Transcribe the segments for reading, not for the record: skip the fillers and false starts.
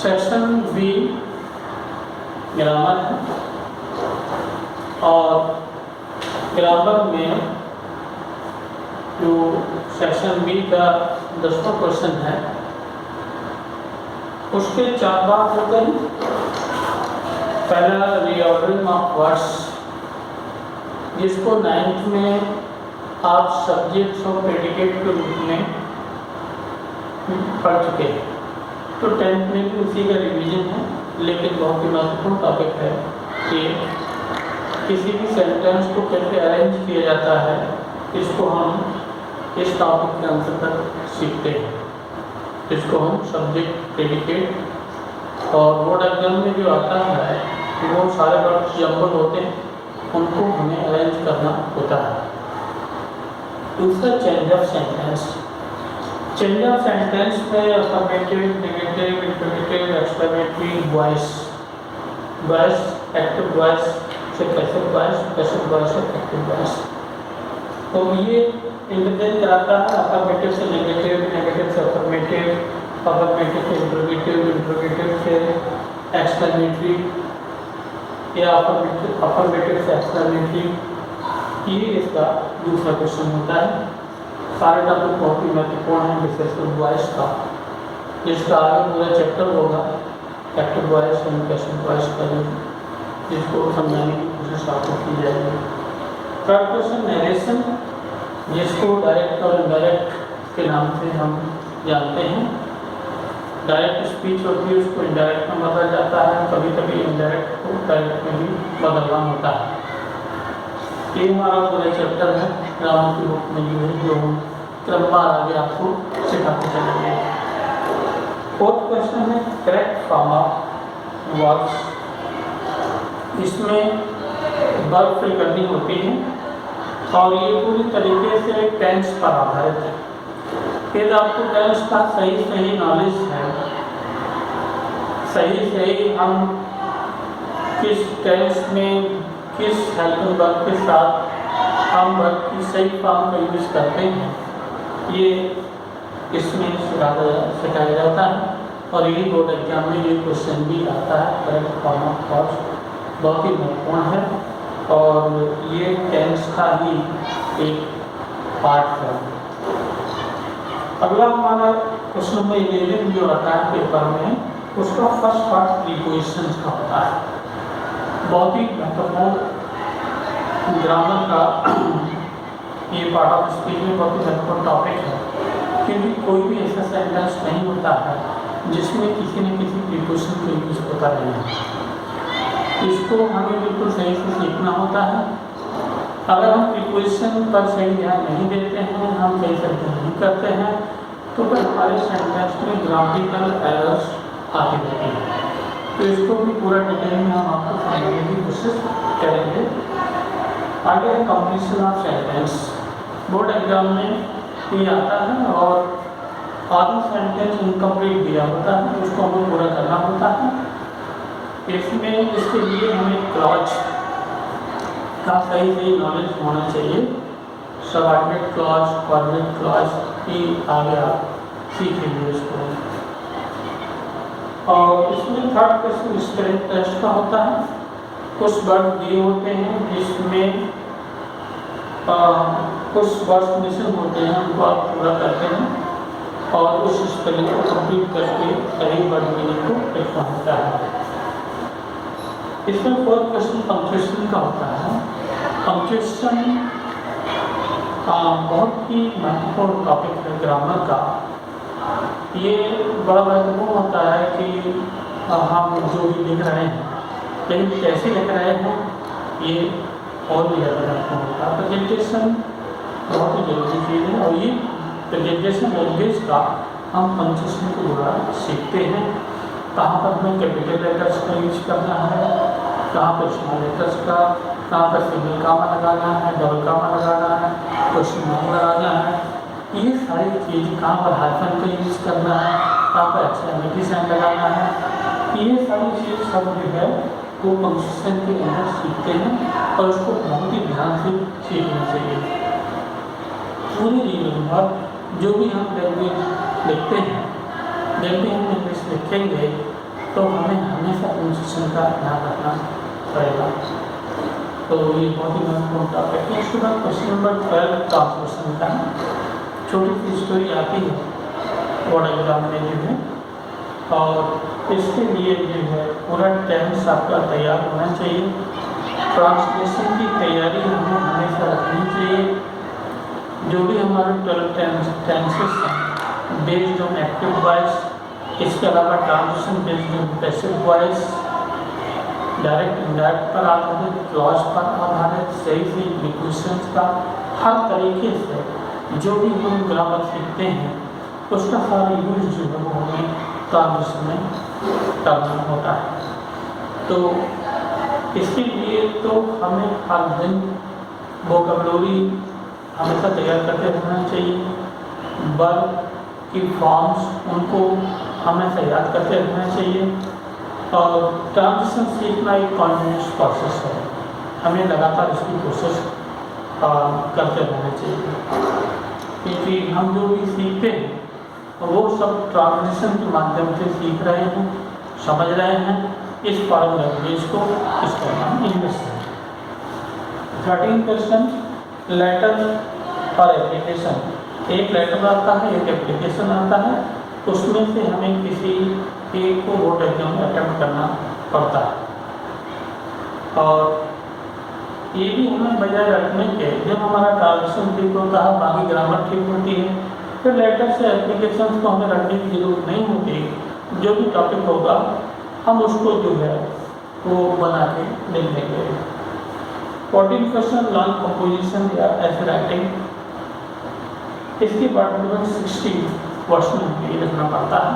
Section B grammar है और grammar में जो सेक्शन बी का 10वां क्वेश्चन है उसके 4 भाग होते हैं। पहला रीऑर्डरिंग ऑफ वर्ड्स, जिसको 9th में आप सब्जेक्ट्स और प्रेडिकेट के रूप में पढ़ चुके हैं, तो 10th में भी उसी का रिवीजन है। लेकिन बहुत ही महत्वपूर्ण टॉपिक है कि किसी भी सेंटेंस को कैसे अरेंज किया जाता है, इसको हम इस टॉपिक के अंतर्गत सीखते हैं। इसको हम सब्जेक्ट, प्रेडिकेट और बोर्ड एग्जाम में जो आता है वो सारे वर्ड्स जम्बल होते हैं, उनको हमें अरेंज करना होता है। दूसरा change of sentence. Change of sentence में affirmative, negative, interrogative, exclamatory, voice, active voice से पैसिव वॉइस, पैसिव वॉइस से एक्टिव वॉइस। तो ये इंटरचेंज कराता है अफर्मेटिव से नेगेटिव, नेगेटिव से अफर्मेटिव, अफर्मेटिव से इंटरोगेटिव, इंटरोगेटिव से एक्सक्लेमेटरी या अफर्मेटिव से एक्सक्लेमेटरी। ये इसका दूसरा क्वेश्चन होता है। सारे टॉपिक बहुत ही महत्वपूर्ण है, विशेषकर वॉइस का, जिसका आगे पूरा चैप्टर होगा active voice and passive voice का, जिसको समझाने की कोशिश आपको की जाएगी। थर्ड क्वेश्चन नरेशन, जिसको डायरेक्ट और इनडायरेक्ट के नाम से हम जानते हैं। डायरेक्ट स्पीच होती है, उसको इनडायरेक्ट में बदला जाता है, कभी कभी इनडायरेक्ट को डायरेक्ट में भी बदलना होता है। ये हमारा पूरा चैप्टर है ग्रामर की बुक में, जो हम क्रमवार आगे आपको सिखाते चलेंगे। फोर्थ क्वेश्चन है करेक्ट फॉर्म ऑफ वर्ब्स। इसमें वर्ब फिल करनी होती है और ये पूरी तरीके से टेंस पर आधारित है। यदि आपको टेंस का सही नॉलेज है, सही हम किस टेंस में किस हेल्पिंग वर्ब के साथ हम वर्ब की सही फॉर्म का यूज करते हैं, ये इसमें सिखाया जाता है। और यही बोर्ड एग्जाम में ये क्वेश्चन भी आता है। करेक्ट फॉर्म ऑफ वर्ब्स बहुत ही महत्वपूर्ण है और ये टेंस का ही एक पार्ट है। अगला हमारा क्वेश्चन नंबर 11 जो आता है पेपर में, उसका फर्स्ट पार्ट प्रीपोजिशंस का होता है। बहुत ही महत्वपूर्ण ग्रामर का ये पार्ट ऑफ स्पीच में बहुत ही महत्वपूर्ण टॉपिक है, क्योंकि कोई भी ऐसा सेंटेंस नहीं होता है जिसमें किसी न किसी प्रीपोजिशन का यूज होता नहीं है। इसको हमें बिल्कुल सही से सीखना होता है। अगर हम प्रीपोजिशन पर सही ध्यान नहीं देते हैं, हम सही से नहीं करते हैं, तो फिर हमारे सेंटेंस में ग्रामेटिकल एरर्स आती रहती हैं। तो इसको भी पूरा डिटेल में हम आपको समझाने की कोशिश करेंगे। आगे है completion of sentence. Board exam में ये आता है और आधा सेंटेंस इनकम्प्लीट दिया होता है, उसको हमें पूरा करना होता है। इसमें इसके लिए हमें क्लॉज का सही नॉलेज होना चाहिए। सबऑर्डिनेट क्लॉज, कोऑर्डिनेट क्लॉज की आगे आप सीखेंगे इसको। और इसमें थर्ड क्वेश्चन स्पेलिंग टेस्ट का होता है। कुछ वर्ड दिए होते हैं जिसमें कुछ वर्ड्स मिसिंग होते हैं, उनको आप पूरा करते हैं और उस स्पेलिंग को कंप्लीट करके सही वर्ड मीनिंग को लिखना होता है। इसमें फोर्थ क्वेश्चन पंक्चुएशन का होता है। पंक्चुएशन बहुत ही महत्वपूर्ण टॉपिक है ग्रामर का। ये बड़ा महत्वपूर्ण होता है कि हम जो भी लिख रहे हैं, लेकिन कैसे लिख रहे हैं ये और भी ज़्यादा महत्वपूर्ण होता है। प्रेजेंटेशन बहुत ही जरूरी चीज़ है और ये प्रेजेंटेशन लैंग्वेज का हम पंक्चुएशन के द्वारा सीखते हैं। कहाँ पर हमें कैपिटल लेटर्स का यूज करना है, कहाँ पर स्मॉल लेटर्स का, कहाँ पर सिंगल कामा लगाना है, डबल कामा लगाना है, क्वेश्चन मार्क लगाना है। ये सारी चीज़ कहाँ पर हाइफन का यूज करना है, कहाँ पर एक्सक्लेमेटरी साइन लगाना है, ये सारी चीज़ सब जो है वो पंक्चुएशन के अंदर सीखते हैं और उसको बहुत ही ध्यान से सीखना चाहिए। पूरे जीवन भर जो भी हम लैंग्वेज लिखते हैं, जब भी हम इंग्लिश लिखेंगे तो हमें हमेशा प्रोनाउंसिएशन का ध्यान रखना पड़ेगा। तो ये बहुत ही महत्वपूर्ण टॉपिक है। इसके बाद क्वेश्चन नंबर 12 ट्रांसलेशन का छोटी सी स्टोरी आती है बोर्ड एग्जाम में जो है, और इसके लिए जो है पूरा टेंस आपका तैयार होना चाहिए। ट्रांसलेशन की तैयारी हमें हमेशा रखनी चाहिए। जो भी हमारे 12 टेंसेस हैं बेस्ड ऑन एक्टिव वॉइस, इसके अलावा translation based on passive voice, direct indirect पर आधारित, क्लॉज पर आधारित, सही से प्रीपोजिशंस का, हर तरीके से जो भी हम ग्रामर सीखते हैं उसका सारा यूज जो है वो हमें ट्रांसलेशन में करना होता है। तो इसके लिए तो हमें हर दिन वोकैबुलरी हमेशा तैयार करते रहना चाहिए। वर्ब की फॉर्म्स उनको हमेशा याद करते रहना चाहिए। और ट्रांसलेशन सीखना एक कॉन्टिन्यूस प्रोसेस है, हमें लगातार इसकी कोशिश करते रहना चाहिए, क्योंकि हम जो भी सीखते हैं वो सब ट्रांसलेशन के माध्यम से सीख रहे हैं, समझ रहे हैं इस फॉरेन लैंग्वेज को, इसका नाम इंग्लिश है। 13 क्वेश्चन, लेटर और एप्लीकेशन। एक लेटर आता है, एक एप्लीकेशन आता है, उसमें से हमें किसी एक को बोर्ड एग्जाम में अटेम्प्ट करना पड़ता है। और ये भी हमें बजाय रखने के जब हमारा ट्रांसलेशन ठीक होता है, बाकी ग्रामर ठीक होती है, फिर लेटर से एप्लीकेशन को हमें रखने की जरूरत नहीं होती। जो भी टॉपिक होगा हम उसको जो है वो बना के लिख देंगे। 14 क्वेश्चन, लर्न कंपोजिशन या ऐसे राइटिंग। इसके बाद 60 वर्ष में हमें लिखना पड़ता है।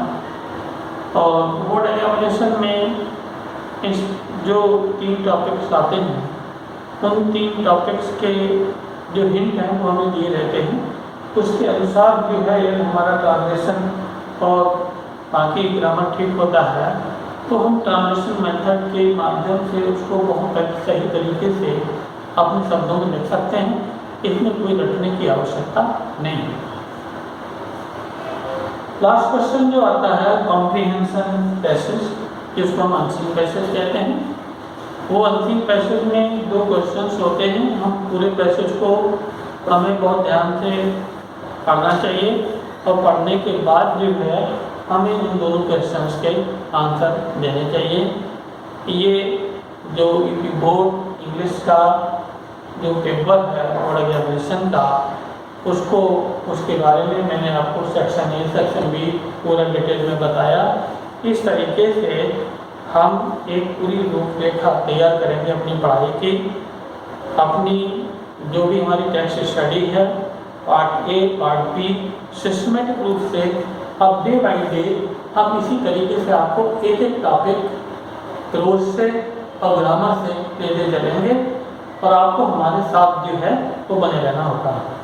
और बोर्ड एग्जामिनेशन में इस जो 3 टॉपिक्स आते हैं उन 3 टॉपिक्स के जो हिंट हैं वो हमें दिए रहते हैं, उसके अनुसार जो है यदि हमारा ट्रांसलेशन और बाकी ग्रामर ठीक होता है तो हम ट्रांसलेशन मेथड के माध्यम से उसको बहुत सही तरीके से अपने शब्दों में लिख सकते हैं। इसमें कोई रटने की आवश्यकता नहीं है। लास्ट क्वेश्चन जो आता है कॉम्प्रीहेंशन पैसेज, जिसको हम अनसीन पैसेज कहते हैं। वो अनसीन पैसेज में 2 क्वेश्चंस होते हैं। हम पूरे पैसेज को हमें बहुत ध्यान से पढ़ना चाहिए और पढ़ने के बाद जो है हमें इन दोनों क्वेश्चंस के आंसर देने चाहिए। ये जो बोर्ड इंग्लिश का जो पेपर है बोर्ड एग्जामिनेशन का, उसको उसके बारे में मैंने आपको सेक्शन ए सेक्शन बी पूरा डिटेल में बताया। इस तरीके से हम एक पूरी रूपरेखा तैयार करेंगे अपनी पढ़ाई की। अपनी जो भी हमारी टेक्स्ट स्टडी है part A part B systematic रूप से अब डे बाई डे हम इसी तरीके से आपको एक एक टॉपिक रोज से और ग्रामर से लेते चलेंगे और आपको हमारे साथ जो है वो बने रहना होता है।